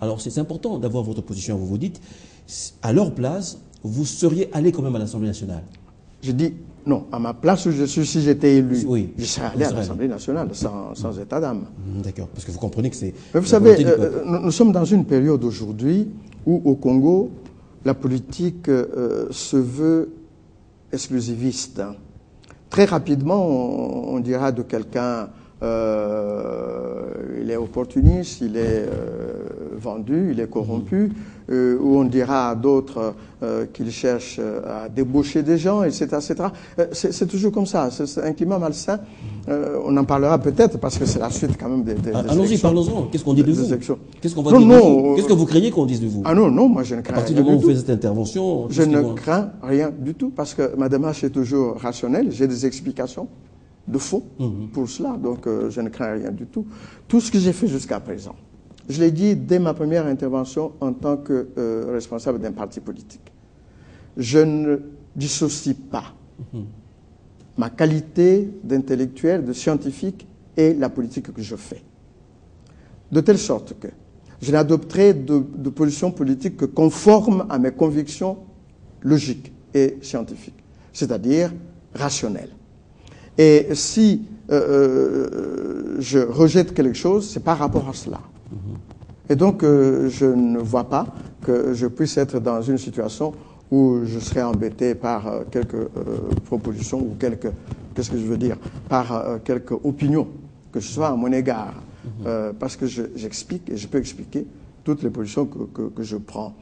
Alors c'est important d'avoir votre position. Vous vous dites, à leur place, vous seriez allé quand même à l'Assemblée nationale. Je dis non, à ma place où je suis, si j'étais élu, oui, je serais allé à l'Assemblée nationale sans état d'âme. D'accord, parce que vous comprenez que c'est... Mais vous savez, nous sommes dans une période aujourd'hui où au Congo, la politique se veut exclusiviste. Très rapidement, on dira de quelqu'un, il est opportuniste, il est vendu, il est corrompu, ou on dira à d'autres qu'il cherche à débaucher des gens, etc. etc. C'est toujours comme ça, c'est un climat malsain. On en parlera peut-être parce que c'est la suite quand même des allons-y, parlons-en. Qu'est-ce qu'on dit de vous? Qu'est-ce qu'on va dire de vous? Qu'est-ce que vous craignez qu'on dise de vous? Ah non, non, moi je ne crains rien. À partir du moment où vous faites cette intervention... Je ne crains rien du tout parce que ma démarche est toujours rationnelle, j'ai des explications de fond pour cela, donc je ne crains rien du tout. Tout ce que j'ai fait jusqu'à présent, je l'ai dit dès ma première intervention en tant que responsable d'un parti politique. Je ne dissocie pas ma qualité d'intellectuel, de scientifique et la politique que je fais. De telle sorte que je n'adopterai de position politique que conforme à mes convictions logiques et scientifiques, c'est-à-dire rationnelles. Et si je rejette quelque chose, c'est par rapport à cela. Et donc, je ne vois pas que je puisse être dans une situation où je serais embêté par quelques propositions ou quelques, qu'est-ce que je veux dire, par quelques opinions, que ce soit à mon égard. Parce que j'explique et je peux expliquer toutes les positions que je prends.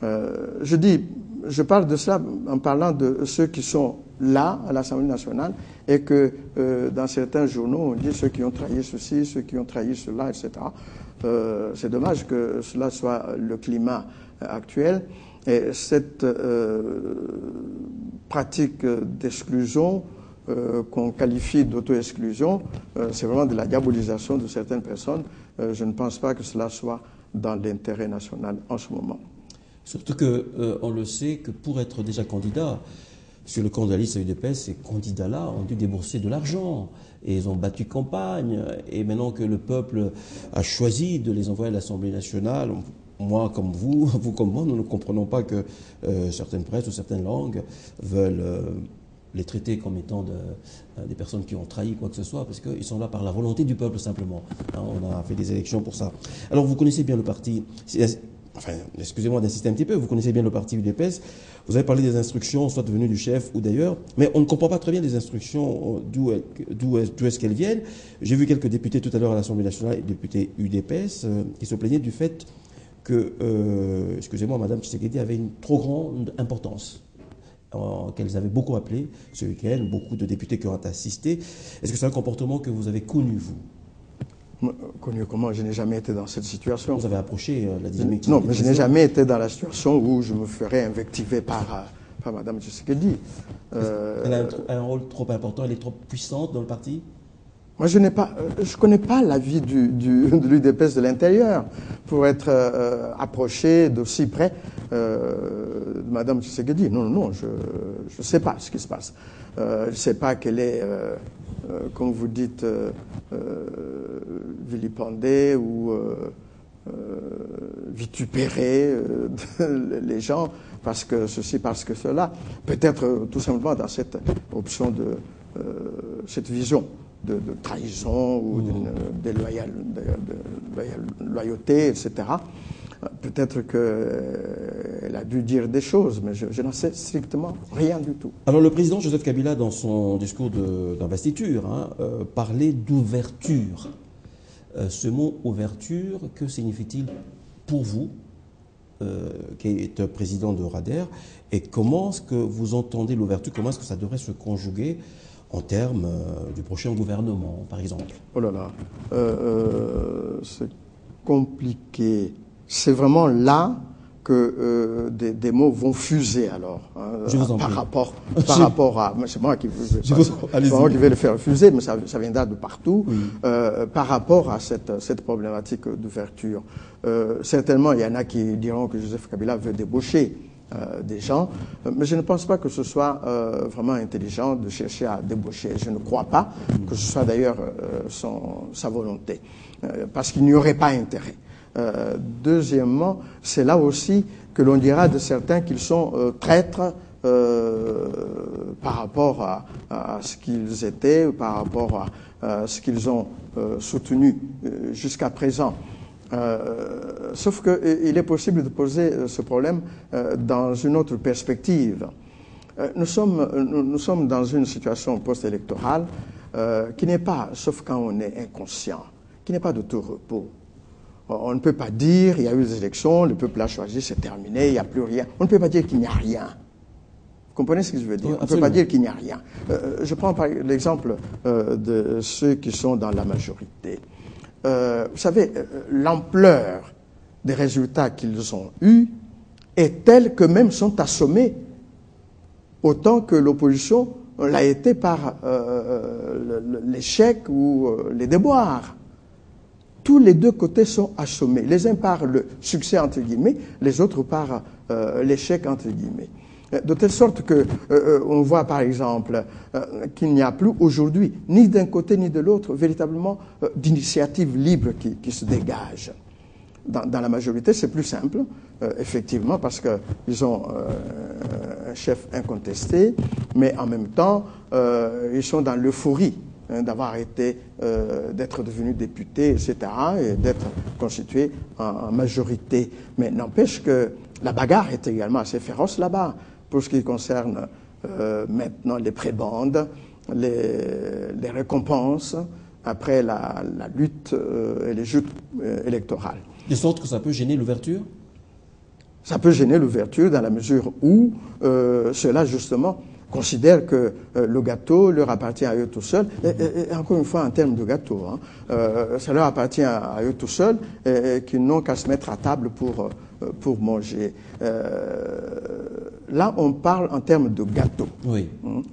Je parle de cela en parlant de ceux qui sont là, à l'Assemblée nationale, et que dans certains journaux, on dit ceux qui ont trahi ceci, ceux qui ont trahi cela, etc. C'est dommage que cela soit le climat actuel. Et cette pratique d'exclusion qu'on qualifie d'auto-exclusion, c'est vraiment de la diabolisation de certaines personnes. Je ne pense pas que cela soit dans l'intérêt national en ce moment. Surtout qu'on le sait que pour être déjà candidat, sur le compte de la liste UDPS, ces candidats-là ont dû débourser de l'argent et ils ont battu campagne. Et maintenant que le peuple a choisi de les envoyer à l'Assemblée nationale, moi comme vous, vous comme moi, nous ne comprenons pas que certaines presses ou certaines langues veulent les traiter comme étant des personnes qui ont trahi quoi que ce soit, parce qu'ils sont là par la volonté du peuple simplement. Hein, on a fait des élections pour ça. Alors vous connaissez bien le parti... Enfin, excusez-moi d'insister un petit peu, vous connaissez bien le parti UDPS, vous avez parlé des instructions, soit venues du chef ou d'ailleurs, mais on ne comprend pas très bien les instructions, d'où est-ce qu'elles viennent. J'ai vu quelques députés tout à l'heure à l'Assemblée nationale, députés UDPS, qui se plaignaient du fait que, excusez-moi, Madame Tshisekedi avait une trop grande importance, qu'elles avaient beaucoup appelé ce week-end, beaucoup de députés qui ont assisté. Est-ce que c'est un comportement que vous avez connu, vous? Connu comment? Je n'ai jamais été dans cette situation. Vous avez approché la dynamique. Non, mais je n'ai jamais été dans la situation où je me ferais invectiver par Mme Tshisekedi. Elle a un rôle trop important, elle est trop puissante dans le parti? Moi, je connais pas la vie de l'UDPS de l'intérieur pour être approché d'aussi près de Mme Tshisekedi. Non, non, je ne sais pas ce qui se passe. Je ne sais pas quelle est, comme vous dites, vilipendée ou vitupérer les gens parce que ceci, parce que cela. Peut-être tout simplement dans cette option de cette vision de trahison ou de loyauté, etc. Peut-être qu'elle a dû dire des choses, mais je n'en sais strictement rien du tout. Alors le président Joseph Kabila, dans son discours d'investiture, parlait d'ouverture. Ce mot « ouverture », que signifie-t-il pour vous, qui êtes président de RADER, et comment est-ce que vous entendez l'ouverture, comment est-ce que ça devrait se conjuguer en termes du prochain gouvernement, par exemple? Oh là là, c'est compliqué. C'est vraiment là que des mots vont fuser alors. Par rapport à... C'est moi qui vais le faire fuser, mais ça viendra de partout. Oui. Par rapport à cette problématique d'ouverture. Certainement, il y en a qui diront que Joseph Kabila veut débaucher des gens, mais je ne pense pas que ce soit vraiment intelligent de chercher à débaucher. Je ne crois pas que ce soit d'ailleurs sa volonté, parce qu'il n'y aurait pas intérêt. Deuxièmement, c'est là aussi que l'on dira de certains qu'ils sont traîtres par rapport à ce qu'ils étaient, par rapport à ce qu'ils ont soutenu jusqu'à présent. Sauf qu'il est possible de poser ce problème dans une autre perspective. Nous sommes dans une situation post-électorale qui n'est pas, sauf quand on est inconscient, qui n'est pas de tout repos. On ne peut pas dire, il y a eu des élections, le peuple a choisi, c'est terminé, il n'y a plus rien. On ne peut pas dire qu'il n'y a rien. Vous comprenez ce que je veux dire? Oui, on ne peut pas dire qu'il n'y a rien. Je prends par l'exemple de ceux qui sont dans la majorité. Vous savez, l'ampleur des résultats qu'ils ont eus est telle que même sont assommés autant que l'opposition l'a été par l'échec ou les déboires. Tous les deux côtés sont assommés. Les uns par le succès, entre guillemets, les autres par l'échec, entre guillemets. De telle sorte que on voit par exemple qu'il n'y a plus aujourd'hui, ni d'un côté ni de l'autre, véritablement d'initiatives libres qui se dégagent. Dans la majorité, c'est plus simple, effectivement, parce qu'ils ont un chef incontesté, mais en même temps, ils sont dans l'euphorie d'avoir été, d'être devenus députés, etc., et d'être constitués en majorité. Mais n'empêche que la bagarre est également assez féroce là-bas, pour ce qui concerne maintenant les prébendes, les récompenses, après la lutte et les joutes électorales. De sorte que ça peut gêner l'ouverture? Ça peut gêner l'ouverture dans la mesure où ceux-là, justement, considèrent que le gâteau leur appartient à eux tout seuls. Et encore une fois, en termes de gâteau, ça leur appartient à eux tout seuls et qu'ils n'ont qu'à se mettre à table pour manger. Là, on parle en termes de gâteau. Oui.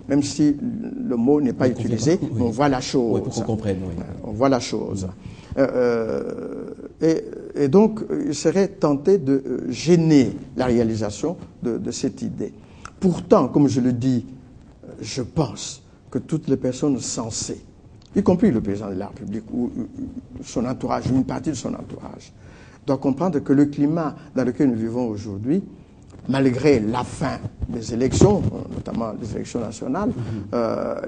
Même si le mot n'est pas utilisé, oui. On voit la chose. Oui, pour qu'on comprenne, oui. On voit la chose. Et donc, il serait tenté de gêner la réalisation de cette idée. Pourtant, comme je le dis, je pense que toutes les personnes sensées, y compris le président de la République ou son entourage, une partie de son entourage, doivent comprendre que le climat dans lequel nous vivons aujourd'hui, malgré la fin des élections, notamment les élections nationales,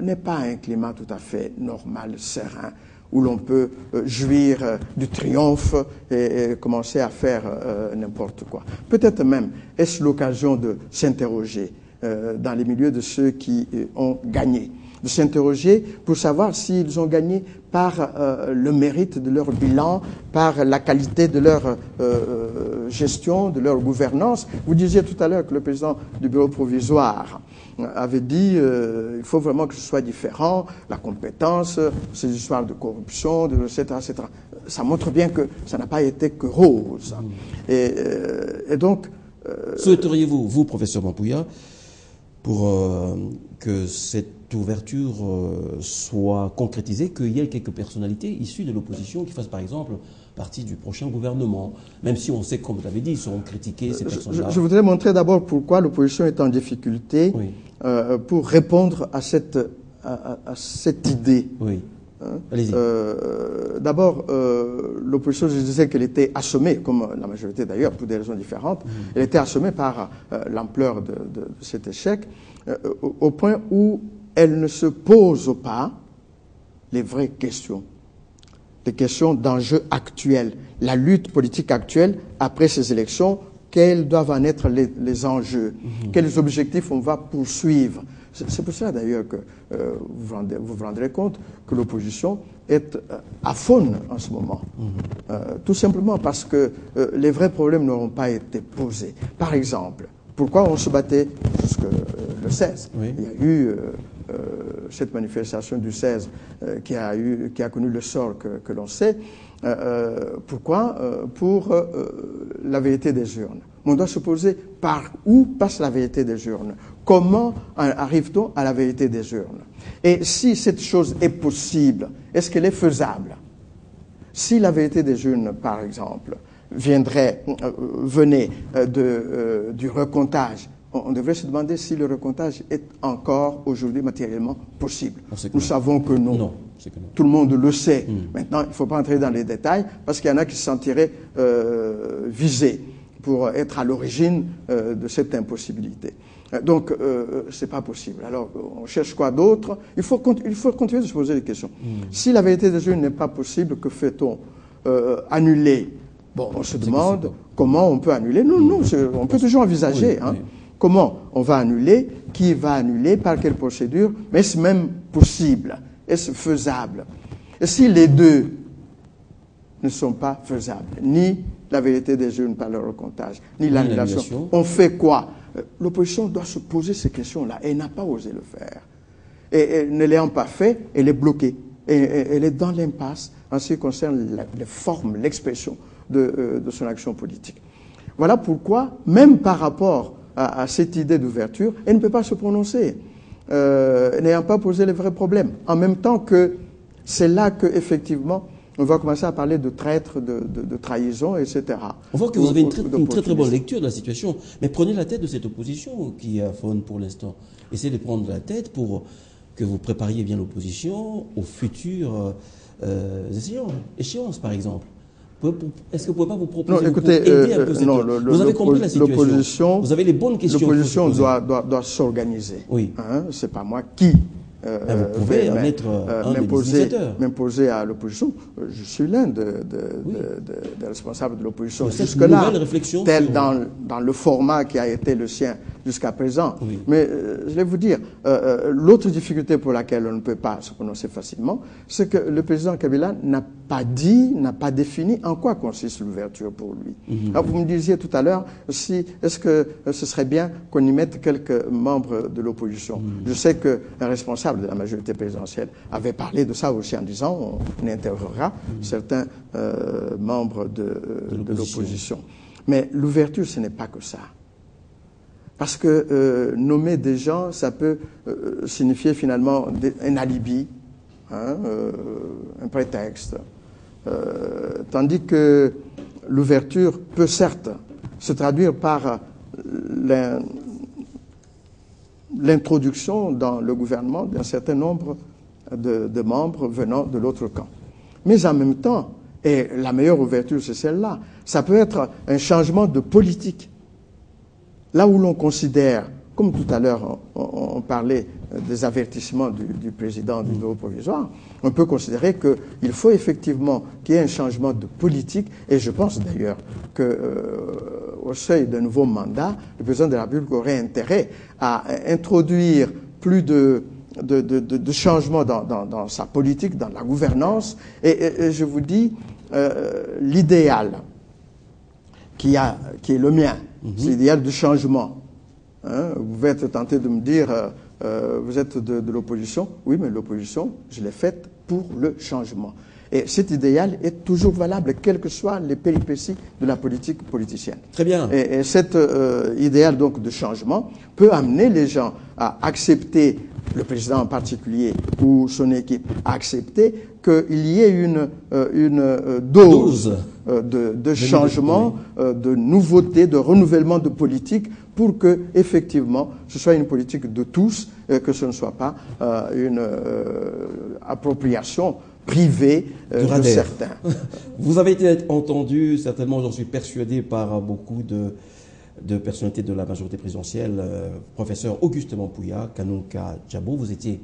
n'est pas un climat tout à fait normal, serein, où l'on peut jouir du triomphe et commencer à faire n'importe quoi. Peut-être même est-ce l'occasion de s'interroger dans les milieux de ceux qui ont gagné, de s'interroger pour savoir s'ils ont gagné par le mérite de leur bilan, par la qualité de leur gestion, de leur gouvernance. Vous disiez tout à l'heure que le président du bureau provisoire avait dit il faut vraiment que ce soit différent, la compétence, ces histoires de corruption, etc., etc. Ça montre bien que ça n'a pas été que rose. Et donc... Souhaiteriez-vous, vous, professeur Mampouya, pour que cette ouverture soit concrétisée, qu'il y ait quelques personnalités issues de l'opposition qui fassent par exemple partie du prochain gouvernement, même si on sait, comme vous l'avez dit, ils seront critiqués, ces personnes-là. Je voudrais montrer d'abord pourquoi l'opposition est en difficulté, oui. Pour répondre à cette idée. Oui. Allez-y. D'abord, l'opposition, je disais qu'elle était assommée, comme la majorité d'ailleurs, pour des raisons différentes. Elle était assommée par l'ampleur de cet échec, au point où elle ne se pose pas les vraies questions. Les questions d'enjeux actuels, la lutte politique actuelle après ces élections, quels doivent en être les enjeux, quels objectifs on va poursuivre. C'est pour ça d'ailleurs que vous vous rendrez compte que l'opposition est aphone en ce moment. Tout simplement parce que les vrais problèmes n'auront pas été posés. Par exemple, pourquoi on se battait jusque le 16 ? Oui. Il y a eu cette manifestation du 16 qui a connu le sort que l'on sait. Pourquoi ? Pour la vérité des urnes. On doit se poser par où passe la vérité des urnes. Comment arrive-t-on à la vérité des urnes? Et si cette chose est possible, est-ce qu'elle est faisable? Si la vérité des urnes, par exemple, venait du recomptage on devrait se demander si le recomptage est encore aujourd'hui matériellement possible. Nous savons que non. Non. Tout le monde le sait. Maintenant, il ne faut pas entrer dans les détails parce qu'il y en a qui se sentiraient visés pour être à l'origine de cette impossibilité. Donc, ce n'est pas possible. Alors, on cherche quoi d'autre? Il faut continuer de se poser des questions. Si la vérité des urnes n'est pas possible, que fait-on? Annuler. Bon, on se demande comment on peut annuler. Non, on peut toujours envisager. Oui. Comment on va annuler? Qui va annuler? Par quelle procédure? Mais est-ce même possible? Est-ce faisable? Et si les deux ne sont pas faisables, ni la vérité des urnes par le recomptage, ni l'annulation, on fait quoi? L'opposition doit se poser ces questions-là. Et elle n'a pas osé le faire. Et ne l'ayant pas fait, elle est bloquée. Et elle est dans l'impasse en ce qui concerne les formes, l'expression de son action politique. Voilà pourquoi, même par rapport à cette idée d'ouverture, elle ne peut pas se prononcer, n'ayant pas posé les vrais problèmes. En même temps que c'est là qu'effectivement, on va commencer à parler de traître, de trahison, etc. On voit que vous avez une très bonne lecture de la situation. Mais prenez la tête de cette opposition qui affone pour l'instant. Essayez de prendre la tête pour que vous prépariez bien l'opposition aux futures échéances, par exemple. Est-ce que vous ne pouvez pas vous proposer non, écoutez, pour aider un peu vous avez compris la situation. Vous avez les bonnes questions. L'opposition doit s'organiser. Oui. Hein, c'est pas moi qui vous pouvez en être un des initiateurs. M'imposer à l'opposition. Je suis l'un des responsables de l'opposition jusque-là, tel dans le format qui a été le sien jusqu'à présent. Oui. Mais je vais vous dire, l'autre difficulté pour laquelle on ne peut pas se prononcer facilement, c'est que le président Kabila n'a pas dit, n'a pas défini en quoi consiste l'ouverture pour lui. Alors, vous me disiez tout à l'heure, est-ce que ce serait bien qu'on y mette quelques membres de l'opposition? Je sais qu'un responsable de la majorité présidentielle avait parlé de ça aussi en disant on interrogera certains membres de l'opposition. Mais l'ouverture, ce n'est pas que ça. Parce que nommer des gens, ça peut signifier finalement un alibi, hein, un prétexte. Tandis que l'ouverture peut certes se traduire par l'introduction dans le gouvernement d'un certain nombre de membres venant de l'autre camp. Mais en même temps, et la meilleure ouverture c'est celle-là, ça peut être un changement de politique. Là où l'on considère, comme tout à l'heure on parlait des avertissements du président du bureau provisoire, on peut considérer qu'il faut effectivement qu'il y ait un changement de politique, et je pense d'ailleurs qu'au seuil d'un nouveau mandat, le président de la République aurait intérêt à introduire plus de changements dans sa politique, dans la gouvernance, et je vous dis, l'idéal qui est le mien, c'est l'idéal du changement. Hein, vous pouvez être tenté de me dire, vous êtes de l'opposition. Oui, mais l'opposition, je l'ai faite pour le changement. Et cet idéal est toujours valable, quelles que soient les péripéties de la politique politicienne. Très bien. Et cet idéal donc de changement peut amener les gens à accepter, le président en particulier ou son équipe, à accepter qu'il y ait une dose de changement, de nouveauté, de renouvellement de politique pour que, effectivement, ce soit une politique de tous, que ce ne soit pas une appropriation privée de certains. Vous avez été entendu, certainement, j'en suis persuadé, par beaucoup de personnalités de la majorité présidentielle, professeur Auguste Mampouya, Kanouka Djabo, vous étiez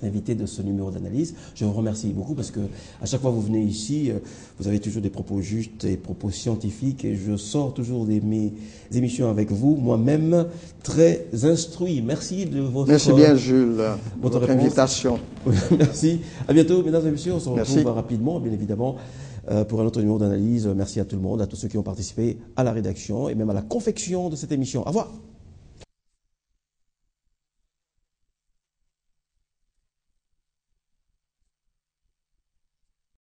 invité de ce numéro d'analyse. Je vous remercie beaucoup parce que à chaque fois que vous venez ici, vous avez toujours des propos justes, des propos scientifiques, et je sors toujours de mes émissions avec vous, moi-même très instruit. Merci de votre Merci bien, Jules, votre invitation. Merci. À bientôt, mesdames et messieurs. On se retrouve rapidement, bien évidemment, pour un autre numéro d'analyse. Merci à tout le monde, à tous ceux qui ont participé à la rédaction et même à la confection de cette émission. Au revoir.